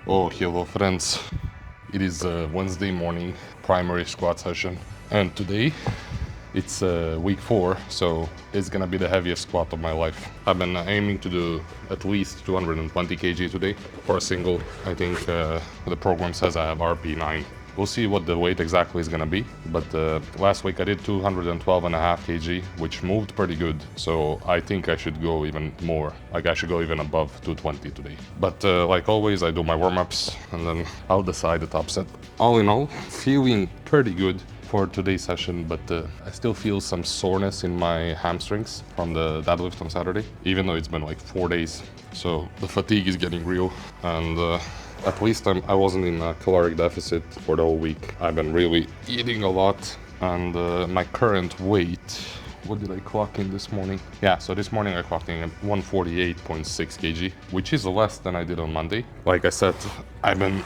Oh, hello friends. It is Wednesday morning primary squat session, and today it's week 4, so it's gonna be the heaviest squat of my life. I've been aiming to do at least 220 kg today for a single. I think the program says I have RP9. We'll see what the weight exactly is gonna be, but last week I did 212.5 kg, which moved pretty good, so I think I should go even more. Like I should go even above 220 today. But like always, I do my warm-ups and then I'll decide the top set. All in all, feeling pretty good for today's session, but I still feel some soreness in my hamstrings from the deadlift on Saturday, even though it's been like 4 days. So the fatigue is getting real, and at least I wasn't in a caloric deficit for the whole week. I've been really eating a lot, and my current weight, what did I clock in this morning? Yeah, so this morning I clocked in at 148.6 kg, which is less than I did on Monday. Like I said, I've been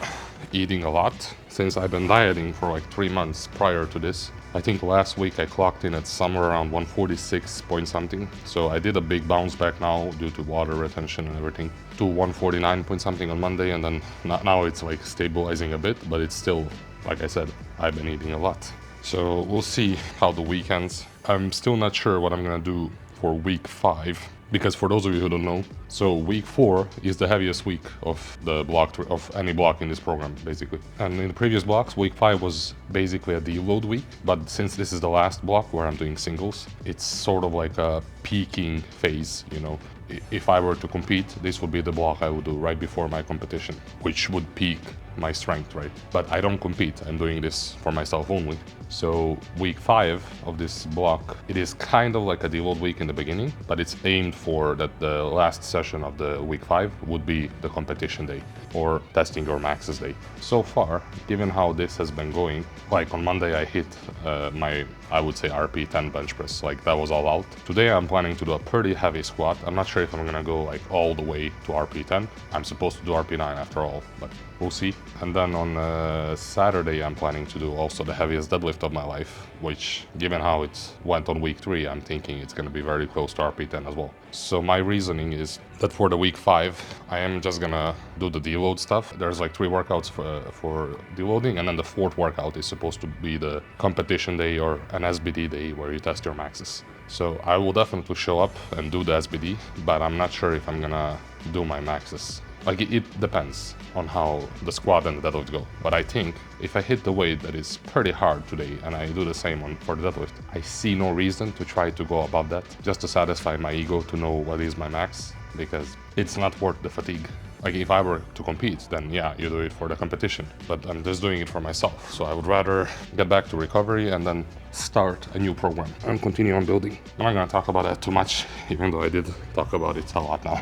eating a lot since I've been dieting for like 3 months prior to this. I think last week I clocked in at somewhere around 146 point something. So I did a big bounce back now due to water retention and everything to 149 point something on Monday, and then now it's like stabilizing a bit, but it's still, like I said, I've been eating a lot. So we'll see how the week ends. I'm still not sure what I'm gonna do for week 5, because for those of you who don't know, so week 4 is the heaviest week of the block, of any block in this program, basically. And in the previous blocks, week 5 was basically a deload week, but since this is the last block where I'm doing singles, it's sort of like a peaking phase, you know. If I were to compete, this would be the block I would do right before my competition, which would peak my strength, right? But I don't compete, I'm doing this for myself only. So week 5 of this block, it is kind of like a deload week in the beginning, but it's aimed for that the last session of the week 5 would be the competition day or testing your maxes day. So far, given how this has been going, like on Monday I hit my, I would say, RP10 bench press, like that was all out. Today I'm planning to do a pretty heavy squat. I'm not sure if I'm gonna go like all the way to RP10. I'm supposed to do RP9 after all, but we'll see. And then on Saturday I'm planning to do also the heaviest deadlift of my life, which, given how it went on week 3, I'm thinking it's gonna be very close to RP10 as well. So my reasoning is that for the week 5, I am just gonna do the deload stuff. There's like 3 workouts for deloading, and then the 4th workout is supposed to be the competition day or an SBD day where you test your maxes. So I will definitely show up and do the SBD, but I'm not sure if I'm gonna do my maxes. Like it depends on how the squat and the deadlift go. But I think if I hit the weight that is pretty hard today and I do the same for the deadlift, I see no reason to try to go above that just to satisfy my ego to know what is my max, because it's not worth the fatigue. Like if I were to compete, then yeah, you do it for the competition, but I'm just doing it for myself. So I would rather get back to recovery and then start a new program and continue on building. I'm not gonna talk about that too much, even though I did talk about it a lot now.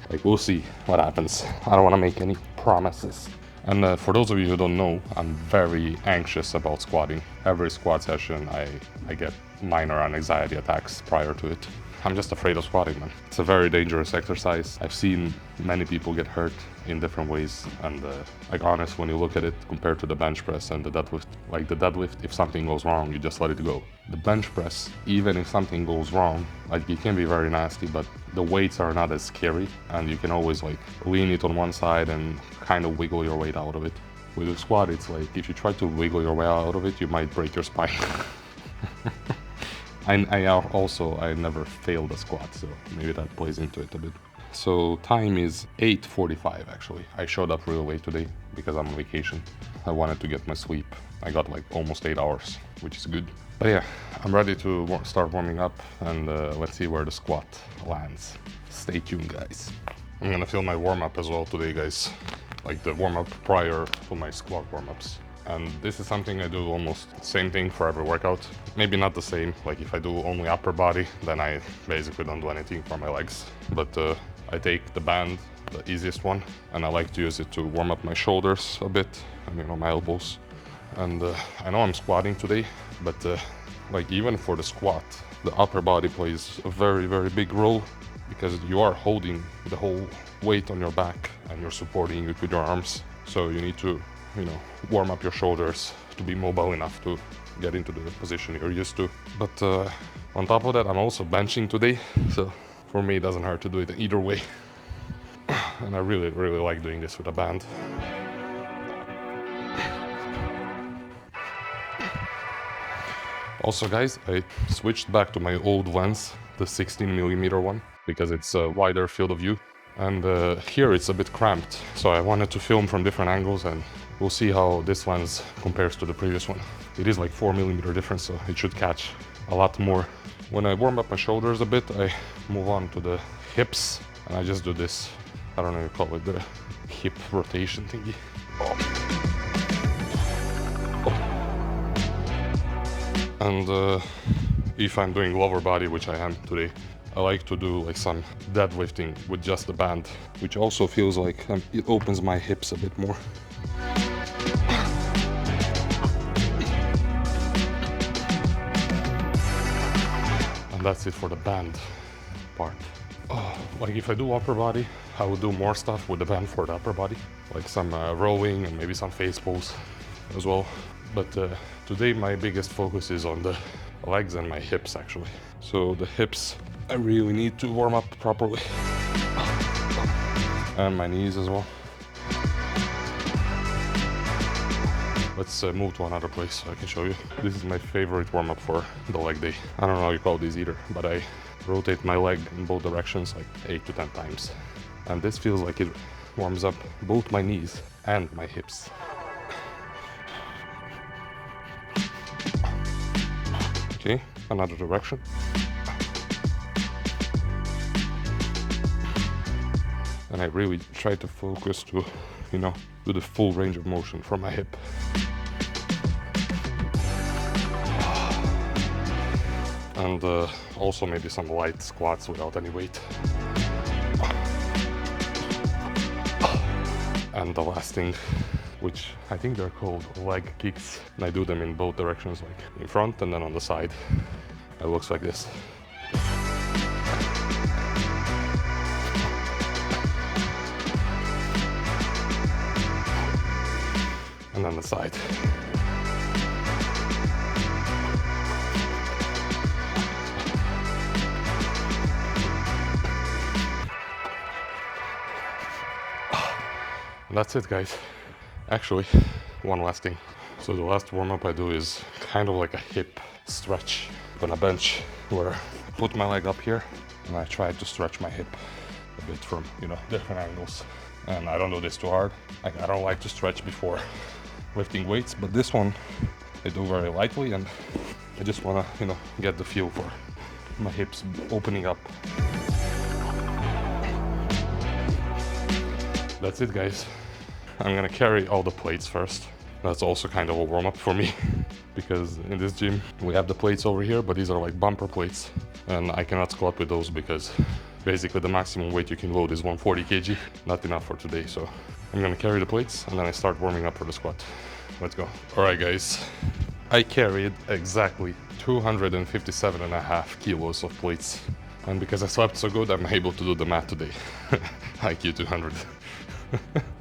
Like we'll see what happens. I don't want to make any promises. And for those of you who don't know, I'm very anxious about squatting. Every squat session I get minor anxiety attacks prior to it. I'm just afraid of squatting, man. It's a very dangerous exercise. I've seen many people get hurt in different ways, and like honest, when you look at it compared to the bench press and the deadlift, like the deadlift, if something goes wrong, you just let it go. The bench press, even if something goes wrong, like it can be very nasty, but the weights are not as scary, and you can always like lean it on one side and kind of wiggle your weight out of it. With the squat, it's like if you try to wiggle your way out of it, you might break your spine. I never failed a squat, so maybe that plays into it a bit. So time is 8:45 actually. I showed up real late today because I'm on vacation. I wanted to get my sleep. I got like almost 8 hours, which is good. But yeah, I'm ready to start warming up, and let's see where the squat lands. Stay tuned, guys. I'm gonna film my warm-up as well today, guys. Like the warm-up prior to my squat warm-ups. And this is something I do almost same thing for every workout. Maybe not the same, like if I do only upper body, then I basically don't do anything for my legs. But I take the band, the easiest one, and I like to use it to warm up my shoulders a bit, and you know, my elbows. And I know I'm squatting today, but like even for the squat, the upper body plays a very, very big role, because you are holding the whole weight on your back and you're supporting it with your arms. So you need to, you know, warm up your shoulders to be mobile enough to get into the position you're used to. But on top of that, I'm also benching today, so for me it doesn't hurt to do it either way. and I really like doing this with a band. Also guys, I switched back to my old lens, the 16mm one, because it's a wider field of view. And here it's a bit cramped, so I wanted to film from different angles, and we'll see how this lens compares to the previous one. It is like 4mm difference, so it should catch a lot more. When I warm up my shoulders a bit, I move on to the hips, and I just do this, I don't know how you call it, the hip rotation thingy. And if I'm doing lower body, which I am today, I like to do like some deadlifting with just the band, which also feels like it opens my hips a bit more. And that's it for the band part. Like if I do upper body, I will do more stuff with the band for the upper body, like some rowing and maybe some face pulls as well. But today my biggest focus is on the legs and my hips actually. So the hips, I really need to warm up properly. And my knees as well. Let's move to another place so I can show you. This is my favorite warm-up for the leg day. I don't know how you call these either, but I rotate my leg in both directions like 8 to 10 times. And this feels like it warms up both my knees and my hips. Okay, another direction. And I really try to focus to, you know, do the full range of motion from my hip. And also maybe some light squats without any weight. And the last thing, which I think they're called leg kicks. And I do them in both directions, like in front and then on the side. It looks like this. And then the side. And that's it, guys. Actually, one last thing. So the last warm-up I do is kind of like a hip stretch on a bench, where I put my leg up here and I try to stretch my hip a bit from, you know, different angles. And I don't do this too hard. Like, I don't like to stretch before lifting weights, but this one I do very lightly, and I just want to, you know, get the feel for my hips opening up. That's it, guys. I'm gonna carry all the plates first. That's also kind of a warm-up for me because in this gym we have the plates over here, but these are like bumper plates, and I cannot squat with those because basically the maximum weight you can load is 140 kg. Not enough for today, so I'm gonna carry the plates and then I start warming up for the squat. Let's go. All right, guys. I carried exactly 257.5 kilos of plates, and because I slept so good, I'm able to do the math today. IQ 200.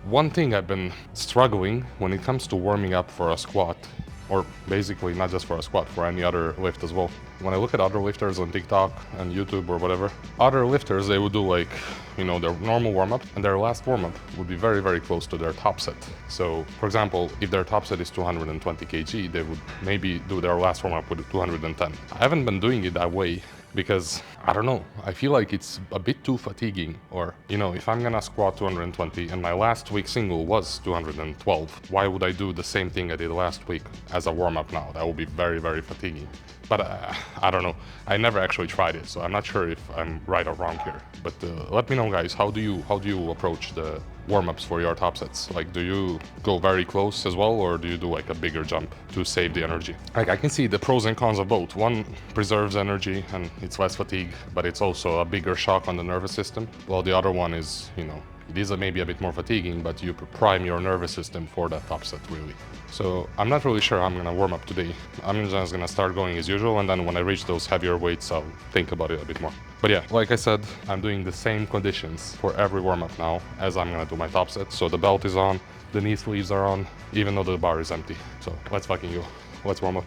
One thing I've been struggling when it comes to warming up for a squat, or basically not just for a squat, for any other lift as well. When I look at other lifters on TikTok and YouTube or whatever, other lifters, they would do like, you know, their normal warm-up, and their last warm-up would be very close to their top set. So, for example, if their top set is 220 kg, they would maybe do their last warm-up with 210. I haven't been doing it that way because, I don't know, I feel like it's a bit too fatiguing. Or, you know, if I'm gonna squat 220 and my last week single was 212, why would I do the same thing I did last week as a warm-up now? That would be very fatiguing. But I don't know, I never actually tried it, so I'm not sure if I'm right or wrong here. But let me know, guys, how do you approach the warm-ups for your top sets? Like, do you go very close as well, or do you do like a bigger jump to save the energy? Like, I can see the pros and cons of both. One preserves energy and it's less fatigue, but it's also a bigger shock on the nervous system, while the other one is, you know, it is maybe a bit more fatiguing, but you prime your nervous system for that top set, really. So I'm not really sure how I'm gonna warm up today. I'm just gonna start going as usual, and then when I reach those heavier weights, I'll think about it a bit more. But yeah, like I said, I'm doing the same conditions for every warm up now as I'm gonna do my top set. So the belt is on, the knee sleeves are on, even though the bar is empty. So let's fucking go. Let's warm up.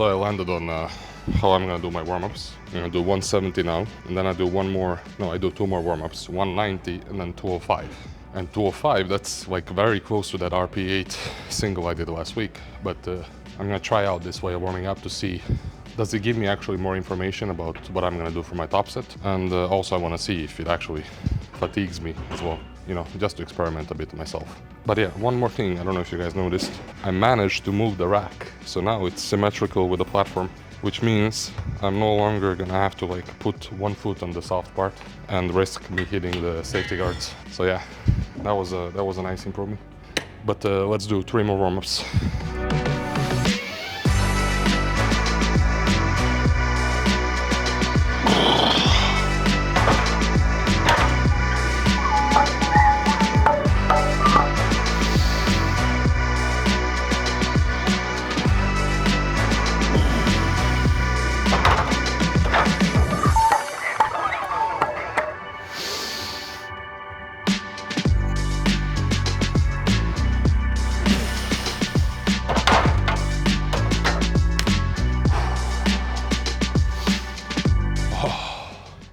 So I landed on how I'm gonna do my warm-ups. I'm gonna do 170 now, and then I do I do two more warm-ups, 190 and then 205. And 205, that's like very close to that RP8 single I did last week. But I'm gonna try out this way of warming up to see, does it give me actually more information about what I'm gonna do for my top set? And also I wanna see if it actually fatigues me as well, you know, just to experiment a bit myself. But yeah, one more thing, I don't know if you guys noticed, I managed to move the rack. So now it's symmetrical with the platform, which means I'm no longer gonna have to like put one foot on the soft part and risk me hitting the safety guards. So yeah, that was a nice improvement. But let's do 3 more warm-ups.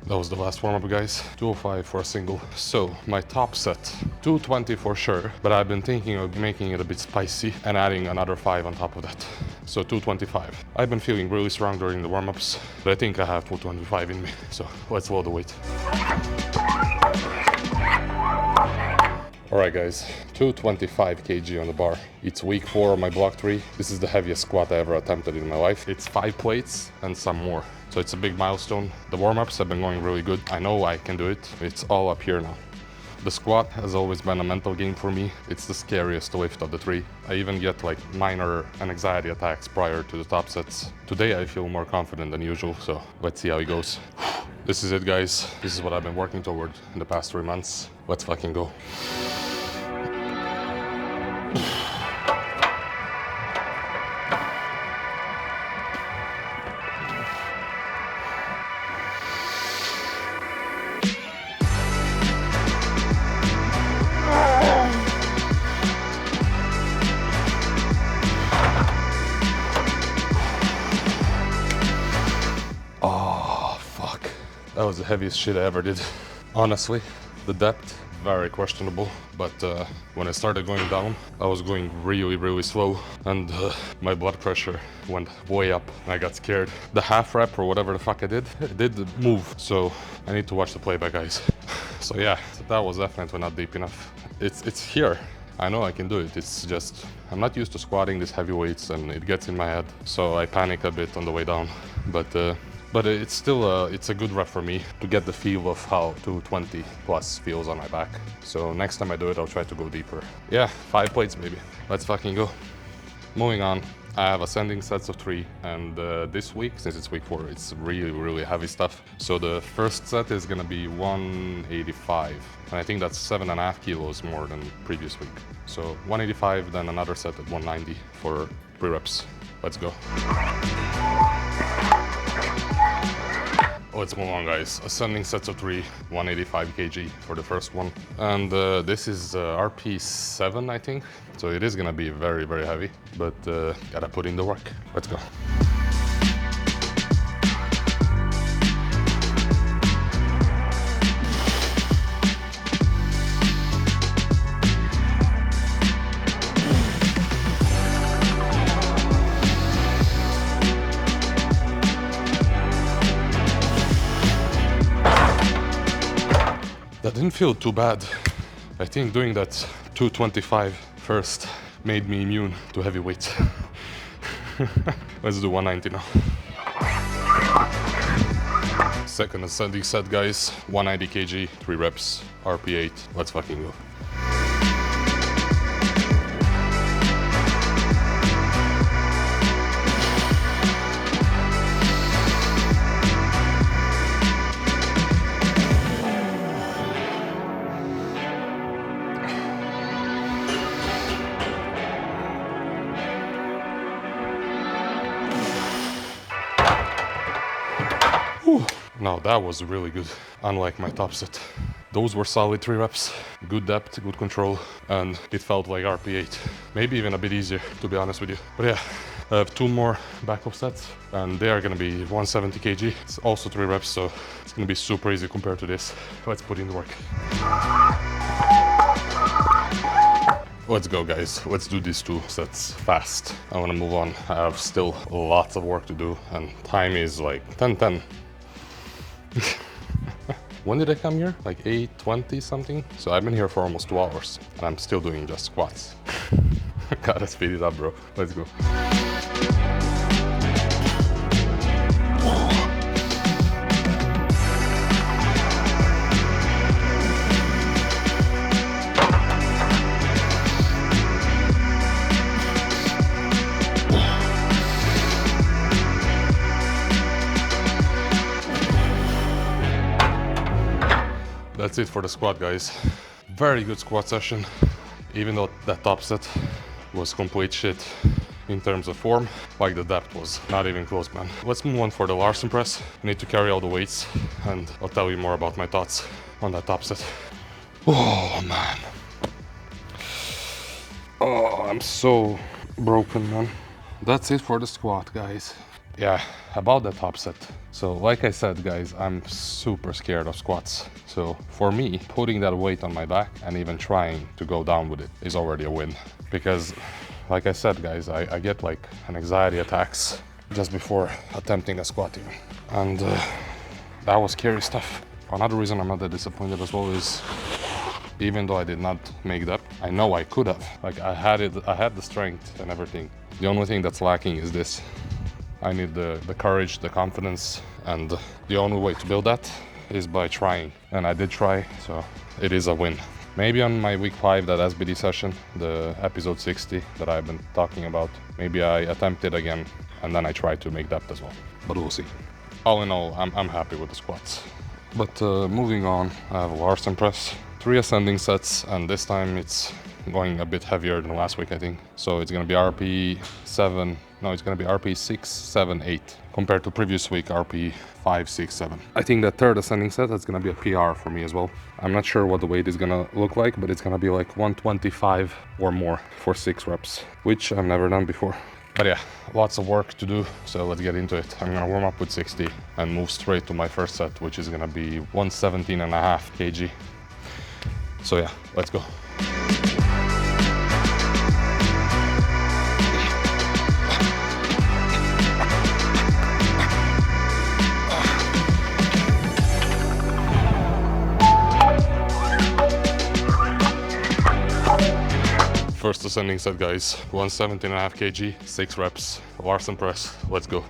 That was the last warm-up, guys. 205 for a single. So my top set, 220 for sure, but I've been thinking of making it a bit spicy and adding another 5 on top of that. So 225. I've been feeling really strong during the warm-ups, but I think I have 225 in me. So let's load the weight. Alright guys, 225 kg on the bar. It's week 4 of my block 3. This is the heaviest squat I ever attempted in my life. It's 5 plates and some more. So it's a big milestone. The warm-ups have been going really good. I know I can do it. It's all up here now. The squat has always been a mental game for me. It's the scariest lift of the 3. I even get like minor anxiety attacks prior to the top sets. Today I feel more confident than usual, so let's see how it goes. This is it, guys. This is what I've been working toward in the past 3 months. Let's fucking go. That was the heaviest shit I ever did. Honestly, the depth, very questionable, but when I started going down, I was going really slow, and my blood pressure went way up, and I got scared. The half rep or whatever the fuck I did, it did move, so I need to watch the playback, guys. So yeah, that was definitely not deep enough. It's here. I know I can do it, it's just, I'm not used to squatting these heavy weights, and it gets in my head, so I panic a bit on the way down, but it's still it's a good rep for me to get the feel of how 220 plus feels on my back. So next time I do it, I'll try to go deeper. Yeah, 5 plates maybe. Let's fucking go. Moving on, I have ascending sets of 3, and this week, since it's week 4, it's really heavy stuff. So the first set is gonna be 185, and I think that's 7.5 kilos more than previous week. So 185, then another set at 190 for 3 reps. Let's go. Let's move on, guys. Ascending sets of 3, 185 kg for the first one. And this is RP7, I think. So it is gonna be very heavy, but gotta put in the work. Let's go. That didn't feel too bad. I think doing that 225 first made me immune to heavy weights. Let's do 190 now. Second ascending set, guys. 190 kg, 3 reps, RP8. Let's fucking go. Now that was really good, unlike my top set. Those were solid 3 reps, good depth, good control, and it felt like RP8. Maybe even a bit easier, to be honest with you. But yeah, I have 2 more Backoff sets, and they are gonna be 170 kg. It's also 3 reps, so it's gonna be super easy compared to this. Let's put in the work. Let's go, guys. Let's do these 2 sets fast. I wanna move on. I have still lots of work to do, and time is like 10:10. When did I come here? Like 8:20 something? So I've been here for almost 2 hours, and I'm still doing just squats. Gotta speed it up, bro. Let's go. That's it for the squat, guys. Very good squat session, even though that top set was complete shit in terms of form. Like, the depth was not even close, man. Let's move on for the Larsen press. I need to carry all the weights, and I'll tell you more about my thoughts on that top set. Oh, man. Oh, I'm so broken, man. That's it for the squat, guys. Yeah, about the top set. So like I said, guys, I'm super scared of squats. So for me, putting that weight on my back and even trying to go down with it is already a win. Because like I said, guys, I get like an anxiety attacks just before attempting a squat even. And that was scary stuff. Another reason I'm not that disappointed as well is, even though I did not make that, I know I could have. Like, I had the strength and everything. The only thing that's lacking is this. I need the courage, the confidence, and the only way to build that is by trying. And I did try, so it is a win. Maybe on my week 5, that SBD session, the episode 60 that I've been talking about, maybe I attempt it again, and then I try to make depth as well. But we'll see. All in all, I'm happy with the squats. But moving on, I have a Larsen press. 3 ascending sets, and this time it's going a bit heavier than last week, I think. So it's gonna be RP 7, no, it's gonna be RP 6, 7, 8, compared to previous week RP 5, 6, 7. I think the 3rd ascending set, that's gonna be a PR for me as well. I'm not sure what the weight is gonna look like, but it's gonna be like 125 or more for 6 reps, which I've never done before. But yeah, lots of work to do, so let's get into it. I'm gonna warm up with 60 and move straight to my first set, which is gonna be 117.5 kg. So yeah, let's go. First ascending set, guys. 117.5 kg, 6 reps, Larsen press. Let's go.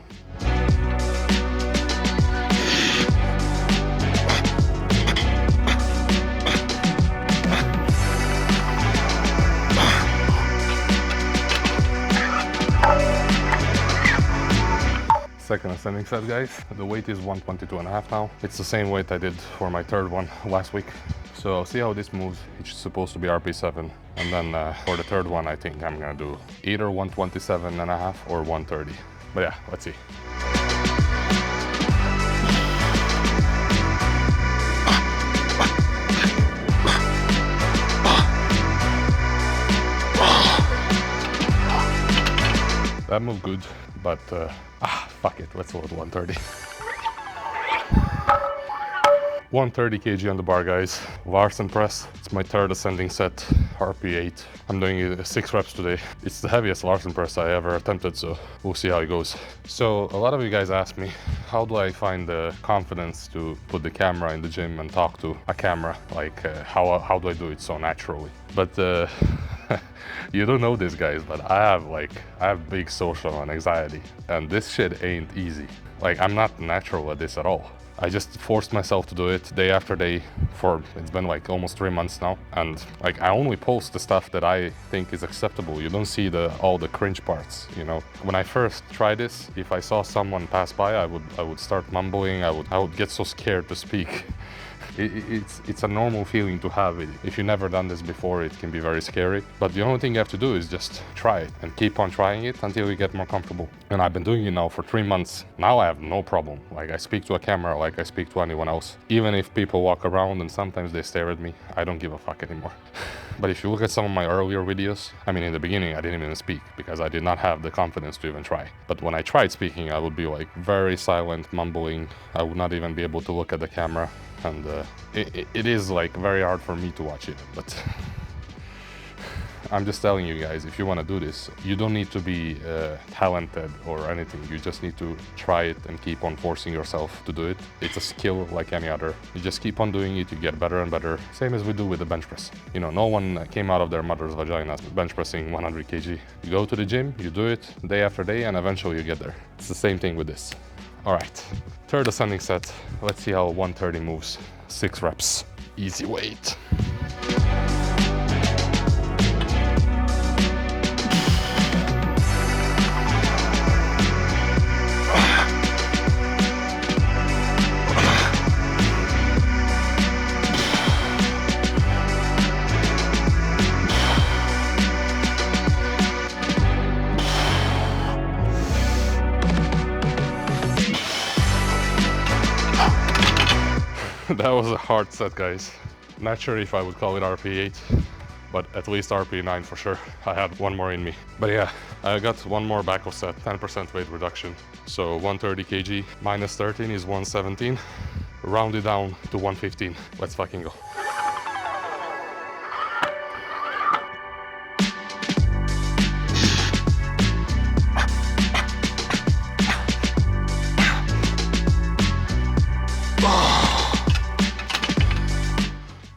Second ascending set, guys. The weight is 122.5 now. It's the same weight I did for my 3rd one last week. So I'll see how this moves. It's supposed to be RP7. And then for the 3rd one, I think I'm gonna do either 127.5 or 130. But yeah, let's see. That moved good, but fuck it, let's load 130. 130 kg on the bar, guys. Larsen press. It's my 3rd ascending set, RP8. I'm doing 6 reps today. It's the heaviest Larsen press I ever attempted, so we'll see how it goes. So a lot of you guys ask me, how do I find the confidence to put the camera in the gym and talk to a camera? Like, how do I do it so naturally? But you don't know this, guys, but I have big social anxiety, and this shit ain't easy. Like, I'm not natural at this at all. I just forced myself to do it day after day for, it's been like almost 3 months now. And like, I only post the stuff that I think is acceptable. You don't see all the cringe parts, you know? When I first tried this, if I saw someone pass by, I would start mumbling. I would get so scared to speak. It's a normal feeling to have. If you've never done this before, it can be very scary. But the only thing you have to do is just try it and keep on trying it until you get more comfortable. And I've been doing it now for 3 months. Now I have no problem. Like, I speak to a camera like I speak to anyone else. Even if people walk around and sometimes they stare at me, I don't give a fuck anymore. But if you look at some of my earlier videos, I mean, in the beginning, I didn't even speak because I did not have the confidence to even try. But when I tried speaking, I would be like very silent, mumbling. I would not even be able to look at the camera. And it is like very hard for me to watch it. But I'm just telling you guys, if you want to do this, you don't need to be talented or anything. You just need to try it and keep on forcing yourself to do it. It's a skill like any other. You just keep on doing it, you get better and better. Same as we do with the bench press. You know, no one came out of their mother's vagina bench pressing 100 kg. You go to the gym, you do it day after day, and eventually you get there. It's the same thing with this. All right, third ascending set. Let's see how 130 moves. 6 reps, easy weight. That was a hard set, guys. Not sure if I would call it RP8, but at least RP9 for sure. I had one more in me. But yeah, I got one more Backoff set, 10% weight reduction. So 130 kg minus 13 is 117. Round it down to 115. Let's fucking go.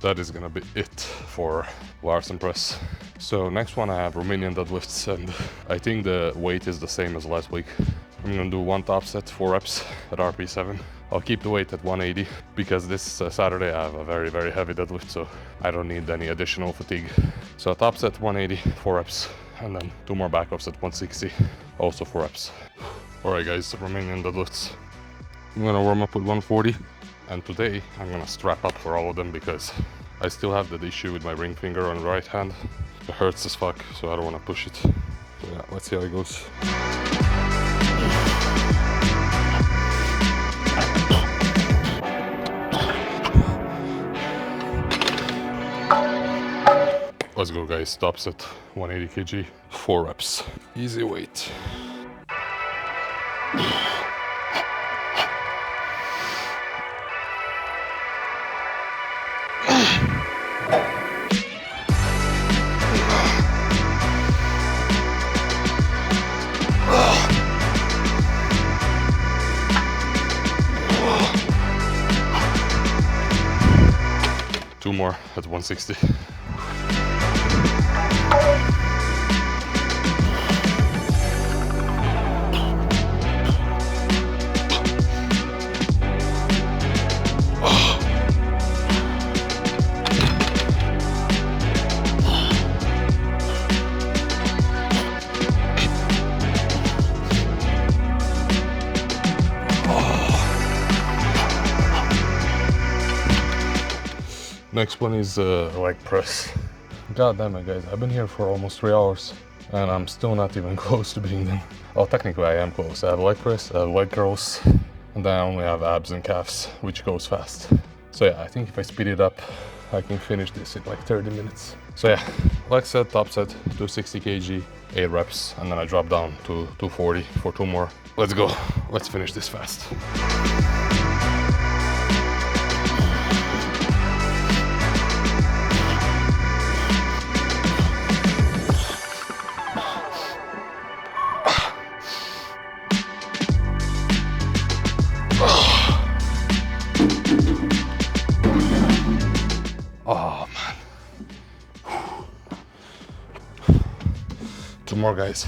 That is gonna be it for Larsen press. So next one I have Romanian deadlifts, and I think the weight is the same as last week. I'm gonna do one top set, 4 reps at RP7. I'll keep the weight at 180 because this Saturday I have a very, very heavy deadlift, so I don't need any additional fatigue. So top set 180, 4 reps, and then 2 more backoffs at 160, also 4 reps. Alright guys, Romanian deadlifts. I'm gonna warm up with 140. And today I'm gonna strap up for all of them because I still have that issue with my ring finger on the right hand. It hurts as fuck, so I don't want to push it. So yeah, let's see how it goes. Let's go guys, top set 180 kg, 4 reps. Easy weight. 2 more at 160. Next one is leg press. God damn it guys, I've been here for almost 3 hours and I'm still not even close to beating them. Oh, technically I am close. I have leg press, I have leg curls, and then I only have abs and calves, which goes fast. So yeah, I think if I speed it up, I can finish this in like 30 minutes. So yeah, leg set, top set, 260 kg, 8 reps, and then I drop down to 240 for 2 more. Let's go, let's finish this fast. Oh man. 2 more guys.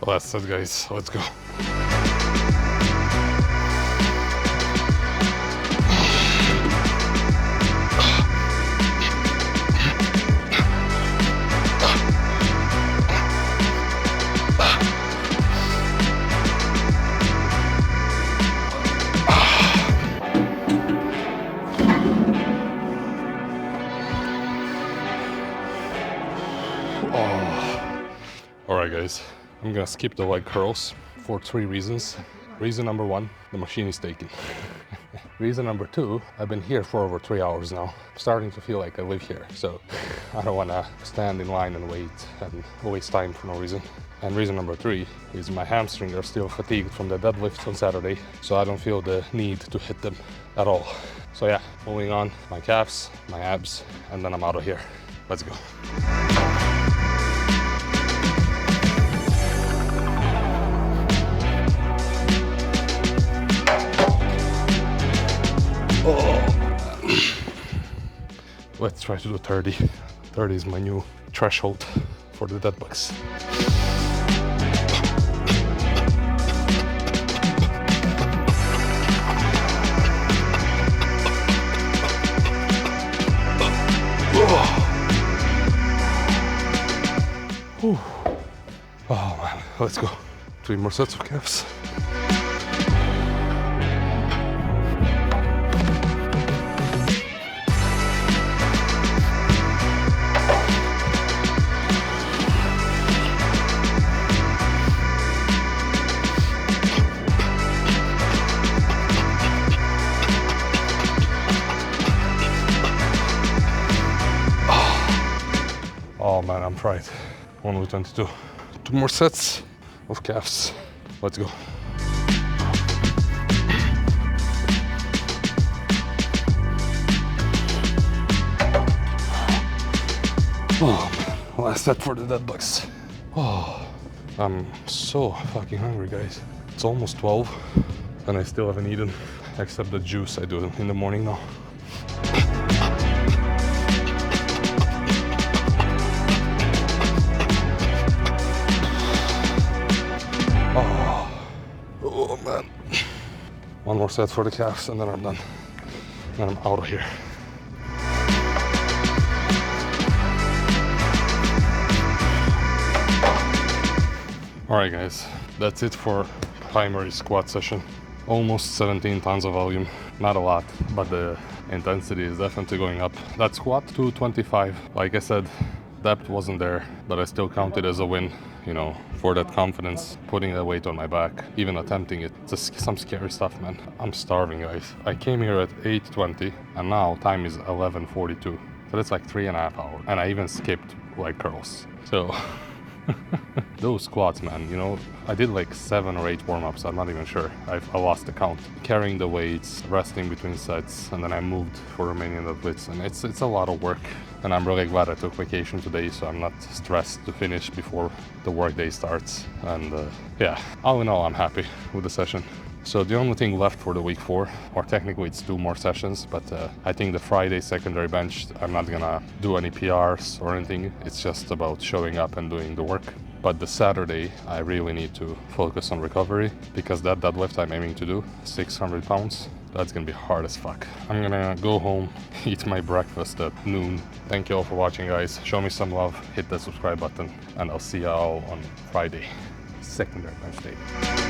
Last set guys, let's go. Alright guys, I'm gonna skip the leg curls for 3 reasons. Reason number 1, the machine is taken. Reason number 2, I've been here for over 3 hours now. I'm starting to feel like I live here, so I don't wanna stand in line and wait and waste time for no reason. And reason number 3 is my hamstrings are still fatigued from the deadlift on Saturday, so I don't feel the need to hit them at all. So yeah, moving on, my calves, my abs, and then I'm out of here. Let's go. Let's try to do 30. 30 is my new threshold for the deadlifts. Oh man, let's go. 3 more sets of calves. Oh man, I'm fried. 122. 2 more sets of calves. Let's go. Oh man, last set for the deadlifts. Oh, I'm so fucking hungry, guys. It's almost 12 and I still haven't eaten, except the juice I do in the morning now. Oh man. 1 more set for the calves and then I'm done. Then I'm out of here. Alright guys, that's it for primary squat session. Almost 17 tons of volume. Not a lot, but the intensity is definitely going up. That squat 225, like I said, depth wasn't there, but I still count it as a win, you know, for that confidence, putting that weight on my back, even attempting it. It's just some scary stuff, man. I'm starving, guys. I came here at 8:20 and now time is 11:42. So that's like 3.5 hours. And I even skipped leg curls. So those squats, man, you know, I did like 7 or 8 warm-ups, I'm not even sure. I lost the count. Carrying the weights, resting between sets, and then I moved for Romanian Deadlift, and it's a lot of work. And I'm really glad I took vacation today, so I'm not stressed to finish before the work day starts. And yeah, all in all, I'm happy with the session. So the only thing left for the week 4, or technically it's 2 more sessions, but I think the Friday secondary bench, I'm not gonna do any PRs or anything. It's just about showing up and doing the work. But the Saturday, I really need to focus on recovery, because that deadlift I'm aiming to do, 600 pounds, that's gonna be hard as fuck. I'm gonna go home, eat my breakfast at noon. Thank you all for watching, guys. Show me some love, hit that subscribe button, and I'll see you all on Friday, secondary bench day.